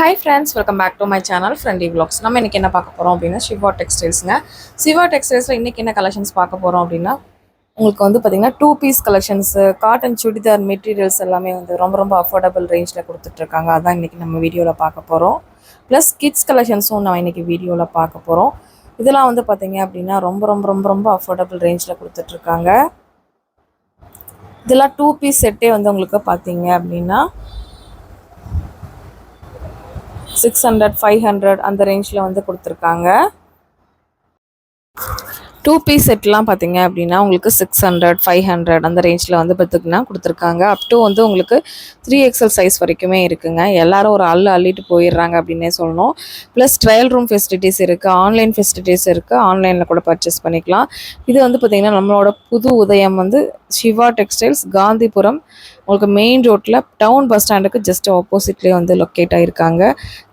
Hi friends, welcome back to my channel Friendly Vlogs. நம்ம இன்னைக்கு என்ன பார்க்க போறோம் அப்படினா சிவா டெக்ஸ்டைல்ஸ்ங்க. சிவா டெக்ஸ்டைல்ஸ்ல இன்னைக்கு என்ன கலெக்ஷன்ஸ் பார்க்க போறோம் அப்படினா உங்களுக்கு வந்து பாத்தீங்கன்னா 2 piece collections, cotton churidar materials எல்லாமே வந்து ரொம்ப அஃபோர்டபிள் ரேஞ்ச்ல கொடுத்துட்டு இருக்காங்க. அதான் இன்னைக்கு நம்ம வீடியோல பார்க்க போறோம். ப்ளஸ் கிட்ஸ் கலெக்ஷன்ஸும் நான் இன்னைக்கு வீடியோல பார்க்க போறோம். இதெல்லாம் வந்து பாத்தீங்க அப்படினா ரொம்ப அஃபோர்டபிள் ரேஞ்ச்ல கொடுத்துட்டு இருக்காங்க. இதெல்லாம் 2 பீஸ் செட்டே வந்து உங்களுக்கு பாத்தீங்க அப்படினா 600 500 அந்த ரேஞ்சில் வந்து கொடுத்துருக்காங்க. 2 பீஸ் செட்லாம் பார்த்தீங்க அப்படின்னா உங்களுக்கு 600 500 அந்த ரேஞ்சில் வந்து பார்த்திங்கன்னா கொடுத்துருக்காங்க. அப் டு வந்து உங்களுக்கு 3XL சைஸ் வரைக்குமே இருக்குங்க. எல்லாரும் ஒரு அள்ளிட்டு போயிடுறாங்க அப்படின்னே சொல்லணும். ப்ளஸ் ட்ரையல் ரூம் ஃபெசிலிட்டிஸ் இருக்குது, ஆன்லைன் ஃபெசிலிட்டிஸ் இருக்குது, ஆன்லைனில் கூட பர்ச்சேஸ் பண்ணிக்கலாம். இது வந்து பார்த்திங்கன்னா நம்மளோட புது உதயம் வந்து சிவா டெக்ஸ்டைல்ஸ் காந்திபுரம் உங்களுக்கு மெயின் ரோட்டில் டவுன் பஸ் ஸ்டாண்டுக்கு ஜஸ்ட் ஆப்போசிட்லேயே வந்து லொக்கேட் ஆகிருக்காங்க.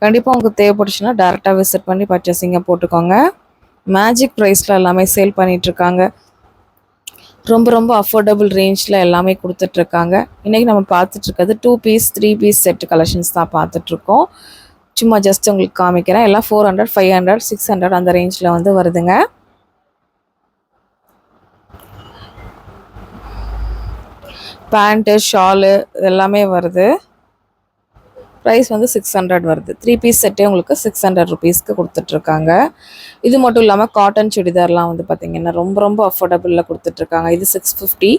கண்டிப்பாக உங்களுக்கு தேவைப்பட்டுச்சுன்னா டேரெக்டாக விசிட் பண்ணி பர்ச்சேசிங்கை போட்டுக்கோங்க. மேஜிக் ப்ரைஸில் எல்லாமே சேல் பண்ணிகிட்ருக்காங்க. ரொம்ப அஃபோர்டபுள் ரேஞ்சில் எல்லாமே கொடுத்துட்ருக்காங்க. இன்றைக்கி நம்ம பார்த்துட்ருக்கிறது 2 பீஸ் 3 பீஸ் செட்டு கலெக்ஷன்ஸ் தான் பார்த்துட்ருக்கோம். சும்மா ஜஸ்ட் உங்களுக்கு காமிக்கிறேன். எல்லாம் 400 500 600 அந்த ரேஞ்சில் வந்து வருதுங்க. பேண்ட்டு ஷாலு எல்லாமே வருது. ப்ரைஸ் வந்து 600 வருது. 3 பீஸ் செட்டே உங்களுக்கு 600 ருபீஸ்க்கு கொடுத்துட்ருக்காங்க. இது மட்டும் இல்லாமல் காட்டன் சுடிதார்லாம் வந்து பார்த்திங்கன்னா ரொம்ப அஃபோர்டபுளில் கொடுத்துட்ருக்காங்க. இது 650.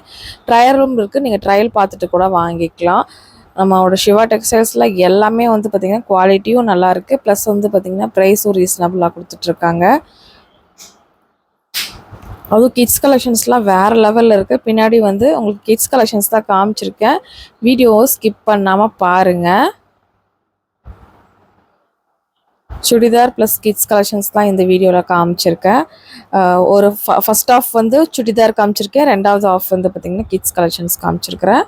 ட்ரையல் ரூம் இருக்குது, நீங்கள் ட்ரையல் பார்த்துட்டு கூட வாங்கிக்கலாம். நம்மளோட சிவா டெக்ஸ்டைல்ஸில் எல்லாமே வந்து பார்த்திங்கன்னா குவாலிட்டியும் நல்லாயிருக்கு, ப்ளஸ் வந்து பார்த்திங்கன்னா ப்ரைஸும் ரீசனபுளாக கொடுத்துட்ருக்காங்க. அதுவும் கிட்ஸ் கலெக்ஷன்ஸ்லாம் வேறு லெவலில் இருக்குது. பின்னாடி வந்து உங்களுக்கு கிட்ஸ் கலெக்ஷன்ஸ் தான் காமிச்சிருக்கேன். வீடியோவை ஸ்கிப் பண்ணாமல் பாருங்கள். சுடிதார் ப்ளஸ் கிட்ஸ் கலெக்ஷன்ஸ் தான் இந்த வீடியோவில் காமிச்சிருக்கேன். ஒரு ஃபஸ்ட் ஆஃப் வந்து சுடிதார் காமிச்சிருக்கேன், ரெண்டாவது ஆஃப் வந்து பார்த்திங்கன்னா கிட்ஸ் கலெக்ஷன்ஸ் காமிச்சிருக்கிறேன்.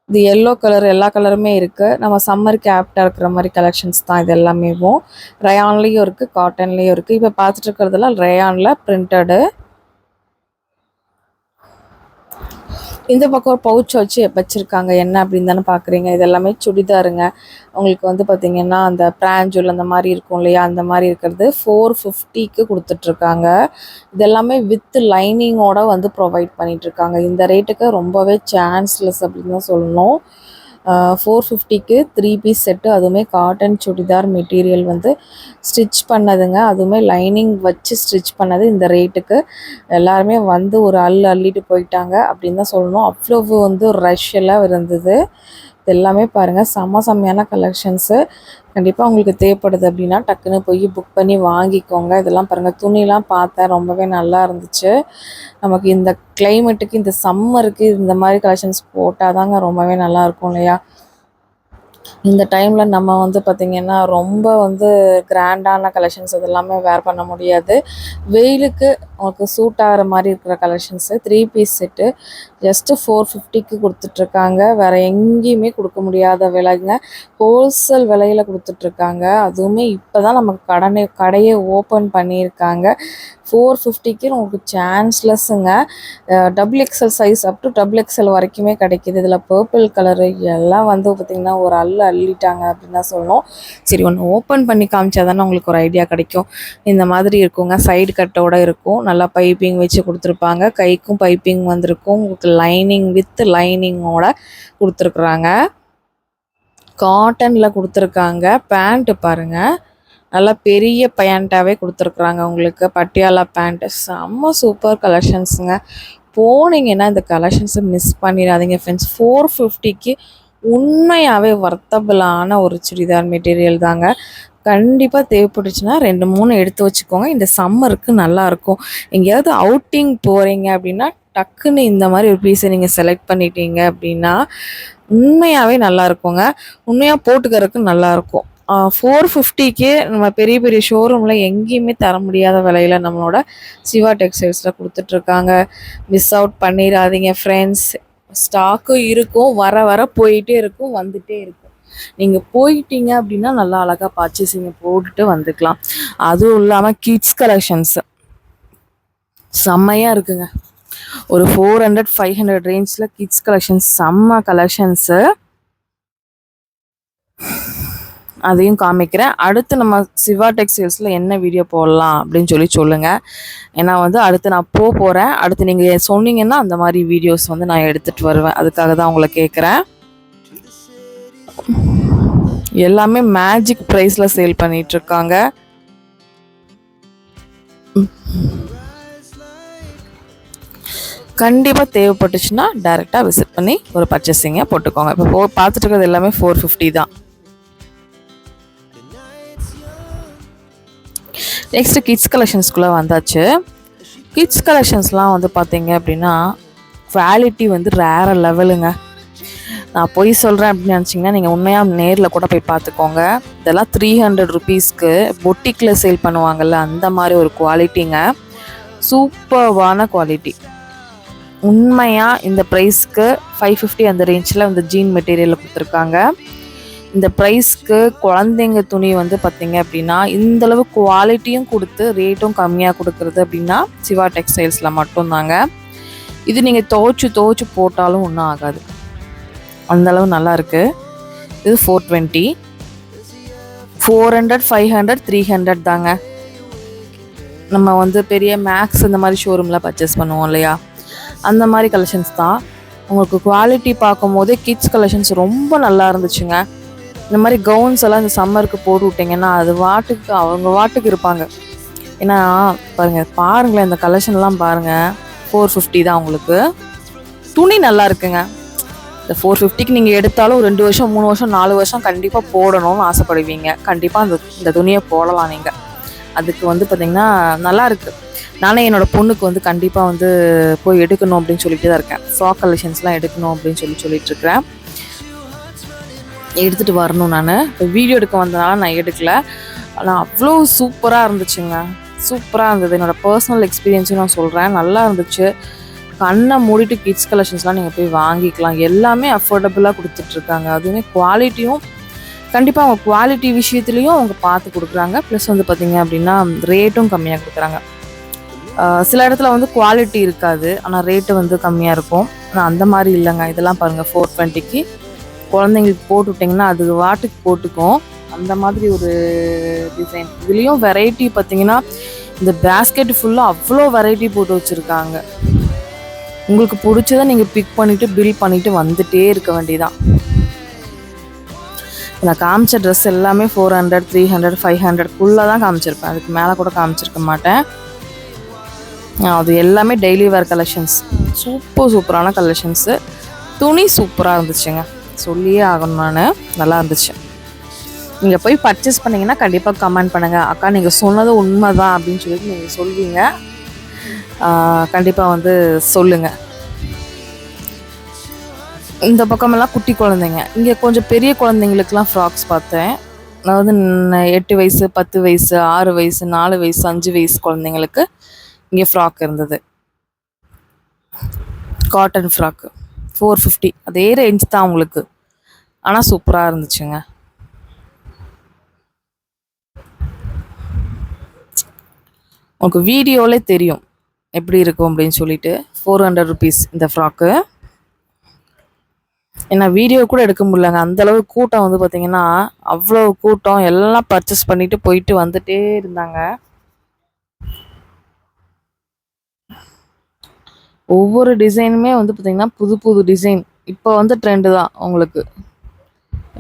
இது எல்லோ கலர், எல்லா கலருமே இருக்குது. நம்ம சம்மருக்கு ஆப்டாக இருக்கிற மாதிரி கலெக்ஷன்ஸ் தான் இது எல்லாமேவும். ரயான்லேயும் இருக்குது, காட்டன்லேயும் இருக்குது. இப்போ பார்த்துட்டு இருக்கிறதுலாம் ரயானில் பிரிண்டடு. இந்த பக்கம் ஒரு பவுச் வச்சுருக்காங்க. என்ன அப்படின்னு தானே பார்க்குறீங்க. இது எல்லாமே சுடிதாருங்க. உங்களுக்கு வந்து பார்த்திங்கன்னா அந்த பிராஞ்சூல் அந்த மாதிரி இருக்கும் இல்லையா, அந்த மாதிரி இருக்கிறது 450க்கு கொடுத்துட்ருக்காங்க. இதெல்லாமே வித் லைனிங்கோடு வந்து ப்ரொவைட் பண்ணிகிட்ருக்காங்க. இந்த ரேட்டுக்கு ரொம்பவே சான்ஸ்லெஸ் அப்படின்னு தான் சொல்லணும். 450க்கு 3 பீஸ் செட்டு, அதுவுமே காட்டன் சுடிதார் மெட்டீரியல் வந்து ஸ்டிச் பண்ணதுங்க. அதுவுமே லைனிங் வச்சு ஸ்டிச் பண்ணது. இந்த ரேட்டுக்கு எல்லாருமே வந்து ஒரு அள்ளிட்டு போயிட்டாங்க அப்படின்னு தான் சொல்லணும். அவ்வளோ வந்து ரஷ் எல்லாம் இருந்தது. இது எல்லாமே பாருங்கள் செம்மையான கலெக்ஷன்ஸு. கண்டிப்பாக உங்களுக்கு தேவைப்படுது அப்படின்னா டக்குன்னு போய் புக் பண்ணி வாங்கிக்கோங்க. இதெல்லாம் பாருங்கள், துணிலாம் பார்த்தேன், ரொம்பவே நல்லா இருந்துச்சு. நமக்கு இந்த கிளைமேட்டுக்கு, இந்த சம்மருக்கு இந்த மாதிரி கலெக்ஷன்ஸ் போட்டால் தாங்க ரொம்பவே நல்லாயிருக்கும் இல்லையா. இந்த டைமில் நம்ம வந்து பார்த்திங்கன்னா ரொம்ப வந்து கிராண்டான கலெக்ஷன்ஸ் இதெல்லாமே வேர் பண்ண முடியாது. வெயிலுக்கு உங்களுக்கு சூட் ஆகிற மாதிரி இருக்கிற கலெக்ஷன்ஸு 3 பீஸ் செட்டு ஜஸ்ட்டு 450க்கு கொடுத்துட்ருக்காங்க. வேறு எங்கேயுமே கொடுக்க முடியாத விலைங்க. ஹோல்சேல் விலையில் கொடுத்துட்ருக்காங்க. அதுவுமே இப்போ தான் நமக்கு கடையை ஓப்பன் பண்ணியிருக்காங்க. 450க்கு உங்களுக்கு சான்ஸ்லெஸ்ஸுங்க. XXL size up to XXL வரைக்குமே கிடைக்கிது. இதில் பர்பிள் கலரு எல்லாம் வந்து பார்த்திங்கன்னா ஒரு அள்ளிட்டாங்க அப்படின்னு தான் சொல்லணும். சரி, ஒன்று ஓப்பன் பண்ணி காமிச்சா தானே உங்களுக்கு ஒரு ஐடியா கிடைக்கும். இந்த மாதிரி இருக்குங்க, சைடு கட்டோடு இருக்கும், நல்லா பைப்பிங் வச்சு கொடுத்துருப்பாங்க. கைக்கும் பைப்பிங் வந்திருக்கும். உங்களுக்கு லைனிங் வித் லைனிங்கோட கொடுத்துருக்குறாங்க. காட்டனில் கொடுத்துருக்காங்க. பேண்ட்டு பாருங்கள், நல்லா பெரிய பேண்ட்டாகவே கொடுத்துருக்குறாங்க. உங்களுக்கு பட்டியாலா பேண்ட்டு செம்ம சூப்பர் கலெக்ஷன்ஸுங்க. போனீங்கன்னா இந்த கலெக்ஷன்ஸை மிஸ் பண்ணிடாதீங்க ஃப்ரெண்ட்ஸ். 450க்கு உண்மையாகவே வர்த்தபிளான ஒரு சுடிதார் மெட்டீரியல் தாங்க. கண்டிப்பாக தேவைப்பட்டுச்சுன்னா 2-3 எடுத்து வச்சுக்கோங்க. இந்த சம்மருக்கு நல்லாயிருக்கும். எங்கேயாவது அவுட்டிங் போகிறீங்க அப்படின்னா டக்குன்னு இந்த மாதிரி ஒரு பீஸை நீங்கள் செலக்ட் பண்ணிட்டீங்க அப்படின்னா உண்மையாகவே நல்லாயிருக்குங்க. உண்மையாக போட்டுக்கிறதுக்கு நல்லாயிருக்கும். 450க்கே நம்ம பெரிய ஷோரூமில் எங்கேயுமே தர முடியாத விலையில் நம்மளோட சிவா டெக்ஸ்டைல்ஸில் கொடுத்துட்ருக்காங்க. மிஸ் அவுட் பண்ணிடாதீங்க ஃப்ரெண்ட்ஸ். ஸ்டாக்கும் இருக்கும், வர போயிட்டே இருக்கும், வந்துகிட்டே இருக்கும். நீங்கள் போயிட்டீங்க அப்படின்னா நல்லா அழகாக பர்ச்சேசிங்க போட்டுட்டு வந்துக்கலாம். அதுவும் இல்லாமல் கிட்ஸ் கலெக்ஷன்ஸு செம்மையாக இருக்குங்க. ஒரு 400 500 ரேஞ்சில் கிட்ஸ் கலெக்ஷன்ஸ் செம்ம கலெக்ஷன்ஸு. அதையும் காமிக்கிறேன். அடுத்து நம்ம சிவா டெக்ஸ்டைல்ஸில் என்ன வீடியோ போடலாம் அப்படின்னு சொல்லுங்கள். ஏன்னா வந்து அடுத்து நான் போகிறேன். அடுத்து நீங்கள் சொன்னீங்கன்னா அந்த மாதிரி வீடியோஸ் வந்து நான் எடுத்துகிட்டு வருவேன். அதுக்காக தான் உங்களை கேட்குறேன். எல்லாமே மேஜிக் ப்ரைஸில் சேல் பண்ணிகிட்ருக்காங்க. கண்டிப்பாக தேவைப்பட்டுச்சுன்னா டைரெக்டாக விசிட் பண்ணி ஒரு பர்ச்சேசிங்கை போட்டுக்கோங்க. இப்போ பார்த்துட்டு இருக்கிறது எல்லாமே 450 தான். நெக்ஸ்ட்டு கிட்ஸ் கலெக்ஷன்ஸ்குள்ளே வந்தாச்சு. கிட்ஸ் கலெக்ஷன்ஸ்லாம் வந்து பார்த்தீங்க அப்படின்னா குவாலிட்டி வந்து வேறு லெவலுங்க. நான் போய் சொல்கிறேன் அப்படின்னு நினச்சிங்கன்னா நீங்கள் உண்மையாக நேரில் கூட போய் பார்த்துக்கோங்க. இதெல்லாம் 300 ருபீஸ்க்கு பொட்டிக்கில் சேல் பண்ணுவாங்கள்ல அந்த மாதிரி ஒரு குவாலிட்டிங்க. சூப்பர்வான குவாலிட்டி. உண்மையாக இந்த ப்ரைஸ்க்கு 550 அந்த ரேஞ்சில் இந்த ஜீன் மெட்டீரியலில் கொடுத்துருக்காங்க. இந்த ப்ரைஸ்க்கு குழந்தைங்க துணி வந்து பார்த்திங்க அப்படின்னா இந்தளவு குவாலிட்டியும் கொடுத்து ரேட்டும் கம்மியாக கொடுக்குறது அப்படின்னா சிவா டெக்ஸ்டைல்ஸில் மட்டும்தாங்க. இது நீங்கள் துவைச்சு போட்டாலும் ஒன்றும் ஆகாது, அந்தளவு நல்லாயிருக்கு. இது 420, 400, 500, 300 தாங்க. நம்ம வந்து பெரிய மேக்ஸ் இந்த மாதிரி ஷோரூமில் பர்ச்சேஸ் பண்ணுவோம் இல்லையா, அந்த மாதிரி கலெக்ஷன்ஸ் தான். உங்களுக்கு குவாலிட்டி பார்க்கும் போதே கிட்ஸ் கலெக்ஷன்ஸ் ரொம்ப நல்லா இருந்துச்சுங்க. இந்த மாதிரி கவுன்ஸ் எல்லாம் இந்த சம்மருக்கு போட்டு விட்டிங்கன்னா அது அவங்க வாட்டுக்கு இருப்பாங்க. ஏன்னா பாருங்களேன் இந்த கலெக்ஷன்லாம் பாருங்கள். 450 தான் உங்களுக்கு. துணி நல்லா இருக்குங்க. இந்த 450க்கு நீங்கள் எடுத்தாலும் 2 வருஷம் 3 வருஷம் 4 வருஷம் கண்டிப்பாக போடணும்னு ஆசைப்படுவீங்க. கண்டிப்பாக இந்த துணியை போடலாம் நீங்கள். அதுக்கு வந்து பார்த்திங்கன்னா நல்லாயிருக்கு. நானே என்னோடய பொண்ணுக்கு வந்து கண்டிப்பாக வந்து போய் எடுக்கணும் அப்படின்னு சொல்லிட்டு தான் இருக்கேன். ஃப்ராக் கலெக்ஷன்ஸ்லாம் எடுக்கணும் அப்படின்னு சொல்லிட்டுருக்கிறேன். எடுத்துகிட்டு வரணும். நான் இப்போ வீடியோ எடுக்க வந்தனால நான் எடுக்கலை. ஆனால் அவ்வளோ சூப்பராக இருந்துச்சுங்க. சூப்பராக இருந்தது. என்னோடய பர்சனல் எக்ஸ்பீரியன்ஸும் நான் சொல்கிறேன். நல்லா இருந்துச்சு. கண்ணை மூடிட்டு கிட்ஸ் கலெக்ஷன்ஸ்லாம் நீங்கள் போய் வாங்கிக்கலாம். எல்லாமே அஃபோர்டபுளாக கொடுத்துட்ருக்காங்க. அதுவுமே குவாலிட்டியும் கண்டிப்பாக அவங்க குவாலிட்டி விஷயத்துலேயும் அவங்க பார்த்து கொடுக்குறாங்க. ப்ளஸ் வந்து பார்த்திங்க அப்படின்னா ரேட்டும் கம்மியாக கொடுக்குறாங்க. சில இடத்துல வந்து குவாலிட்டி இருக்காது, ஆனால் ரேட்டு வந்து கம்மியாக இருக்கும். ஆனால் அந்த மாதிரி இல்லைங்க. இதெல்லாம் பாருங்கள் 420க்கு குழந்தைங்களுக்கு போட்டு விட்டிங்கன்னா அது வாட்டுக்கு போட்டுக்கும். அந்த மாதிரி ஒரு டிசைன். இதுலேயும் வெரைட்டி பார்த்திங்கன்னா இந்த பேஸ்கெட் ஃபுல்லாக அவ்வளோ வெரைட்டி போட்டு வச்சுருக்காங்க. உங்களுக்கு பிடிச்சதை நீங்கள் பிக் பண்ணிவிட்டு பில் பண்ணிவிட்டு வந்துகிட்டே இருக்க வேண்டியதான். நான் காமிச்ச ட்ரெஸ் எல்லாமே 400, 300, 500க்குள்ளே தான் காமிச்சிருப்பேன். அதுக்கு மேலே கூட காமிச்சிருக்க மாட்டேன். அது எல்லாமே டெய்லி வேர் கலெக்ஷன்ஸ். சூப்பரான கலெக்ஷன்ஸு. துணி சூப்பராக இருந்துச்சுங்க. சொல்லியே ஆகணும். நல்லா இருந்துச்சு. நீங்கள் போய் பர்ச்சேஸ் பண்ணிங்கன்னா கண்டிப்பாக கமெண்ட் பண்ணுங்கள். அக்கா நீங்கள் சொன்னது உண்மை தான் அப்படின்னு சொல்லிட்டு நீங்கள் சொல்வீங்க. கண்டிப்பாக வந்து சொல்லுங்கள். இந்த பக்கமெல்லாம் குட்டி குழந்தைங்க. இங்கே கொஞ்சம் பெரிய குழந்தைங்களுக்கெலாம் ஃப்ராக்ஸ் பார்த்தேன். அதாவது 8 வயசு 10 வயசு 6 வயசு 4 வயசு 5 வயசு குழந்தைங்களுக்கு இங்கே ஃப்ராக் இருந்தது. Cotton frock 450. அதே ரேஞ்ச் தான் உங்களுக்கு. ஆனால் சூப்பராக இருந்துச்சுங்க. உங்களுக்கு வீடியோவிலே தெரியும் எப்படி இருக்கும் அப்படின்னு சொல்லிட்டு. 400 ருபீஸ் இந்த ஃப்ராக்கு. ஏன்னா வீடியோ கூட எடுக்க முடியலங்க. அந்தளவு கூட்டம் வந்து பார்த்திங்கன்னா அவ்வளோ கூட்டம். எல்லாம் பர்ச்சேஸ் பண்ணிவிட்டு போயிட்டு வந்துட்டே இருந்தாங்க. ஒவ்வொரு டிசைனுமே வந்து பார்த்திங்கன்னா புது டிசைன். இப்போ வந்து ட்ரெண்டு தான் உங்களுக்கு.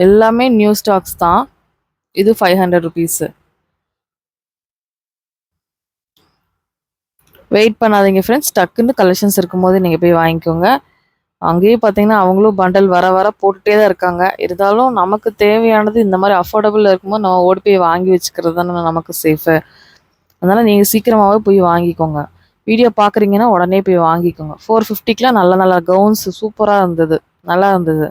எல்லாமே நியூ ஸ்டாக்ஸ் தான். இது 500 ருபீஸு. வெயிட் பண்ணாதீங்க ஃப்ரெண்ட்ஸ். டக்குன்னு கலெக்ஷன்ஸ் இருக்கும்போது நீங்கள் போய் வாங்கிக்கோங்க. அங்கேயும் பார்த்தீங்கன்னா அவங்களும் பண்டல் வர போட்டுகிட்டே தான் இருக்காங்க. இருந்தாலும் நமக்கு தேவையானது இந்த மாதிரி அஃபோர்டபுள் இருக்கும்போது நம்ம ஓடி போய் வாங்கி வச்சுக்கிறது தானே நமக்கு சேஃபு. அதனால் நீங்கள் சீக்கிரமாகவே போய் வாங்கிக்கோங்க. வீடியோ பார்க்குறீங்கன்னா உடனே போய் வாங்கிக்கோங்க. 450க்குலாம் நல்ல கவுன்ஸ் சூப்பராக இருந்தது. நல்லா இருந்தது.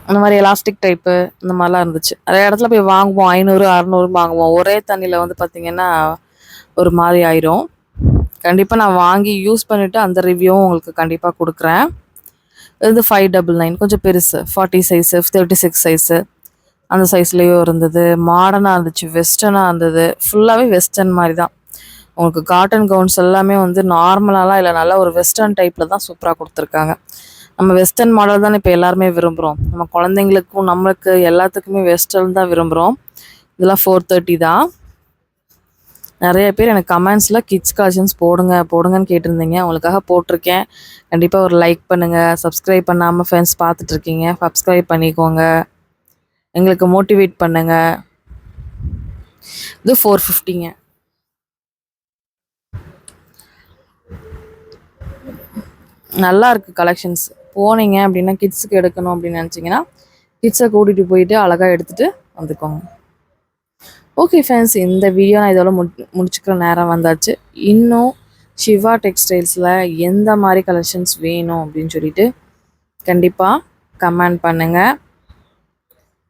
அந்த மாதிரி எலாஸ்டிக் டைப்பு இந்த மாதிரிலாம் இருந்துச்சு. நிறைய இடத்துல போய் வாங்குவோம். 500, 600 வாங்குவோம். ஒரே தண்ணியில் வந்து பார்த்திங்கன்னா ஒரு மாதிரி ஆயிரும். கண்டிப்பாக நான் வாங்கி யூஸ் பண்ணிவிட்டு அந்த ரிவ்யூவும் உங்களுக்கு கண்டிப்பாக கொடுக்குறேன். இது 599 கொஞ்சம் பெருசு. 40 சைஸு 36 சைஸு அந்த சைஸ்லேயும் இருந்தது. மாடர்னாக இருந்துச்சு, வெஸ்டர்னாக இருந்தது. ஃபுல்லாகவே வெஸ்டர்ன் மாதிரி தான். உங்களுக்கு காட்டன் கவுன்ஸ் எல்லாமே வந்து நார்மலாலாம் இல்லை, நல்லா ஒரு வெஸ்டர்ன் டைப்பில் தான் சூப்பராக கொடுத்துருக்காங்க. நம்ம வெஸ்டர்ன் மாடல் தானே இப்போ எல்லாருமே விரும்புகிறோம். நம்ம குழந்தைங்களுக்கும் நம்மளுக்கு எல்லாத்துக்குமே வெஸ்டர்ன் தான் விரும்புகிறோம். இதெல்லாம் 430 தான். நிறைய பேர் எனக்கு கமெண்ட்ஸில் கிட்ஸ் கலெக்ஷன்ஸ் போடுங்கன்னு கேட்டிருந்தீங்க. உங்களுக்காக போட்டிருக்கேன். கண்டிப்பாக ஒரு லைக் பண்ணுங்கள். சப்ஸ்கிரைப் பண்ணாமல் ஃப்ரெண்ட்ஸ் பார்த்துட்ருக்கீங்க, சப்ஸ்கிரைப் பண்ணிக்கோங்க. எங்களுக்கு மோட்டிவேட் பண்ணுங்கள். இது 450ங்க. நல்லா இருக்குது கலெக்ஷன்ஸ். போனீங்க அப்படின்னா கிட்ஸுக்கு எடுக்கணும் அப்படின்னு நினச்சிங்கன்னா கிட்ஸை கூட்டிகிட்டு போயிட்டு அழகாக எடுத்துகிட்டு வந்துக்கோங்க. ஓகே ஃப்ரெண்ட்ஸ், இந்த வீடியோ நான் இதோட முடிச்சுக்கிற நேரம் வந்தாச்சு. இன்னும் சிவா டெக்ஸ்டைல்ஸில் எந்த மாதிரி கலெக்ஷன்ஸ் வேணும் அப்படின்னு சொல்லிட்டு கண்டிப்பாக கமெண்ட் பண்ணுங்கள்.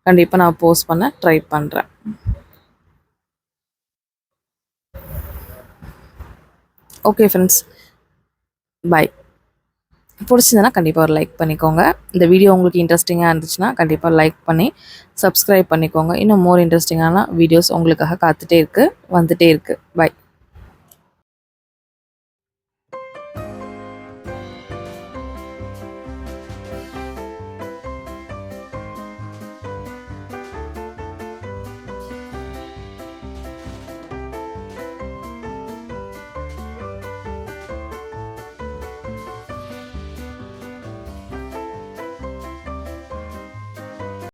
கண்டிப்பாக நான் போஸ்ட் பண்ண ட்ரை பண்ணுறேன். Okay friends, by. பிடிச்சிருந்தனா கண்டிப்பாக ஒரு லைக் பண்ணிக்கோங்க. இந்த வீடியோ உங்களுக்கு இன்ட்ரெஸ்டிங்காக இருந்துச்சுன்னா கண்டிப்பாக லைக் பண்ணி சப்ஸ்கிரைப் பண்ணிக்கோங்க. இன்னும் மோர் இன்ட்ரெஸ்டிங்கான வீடியோஸ் உங்களுக்காக வந்துட்டே இருக்குது. பை.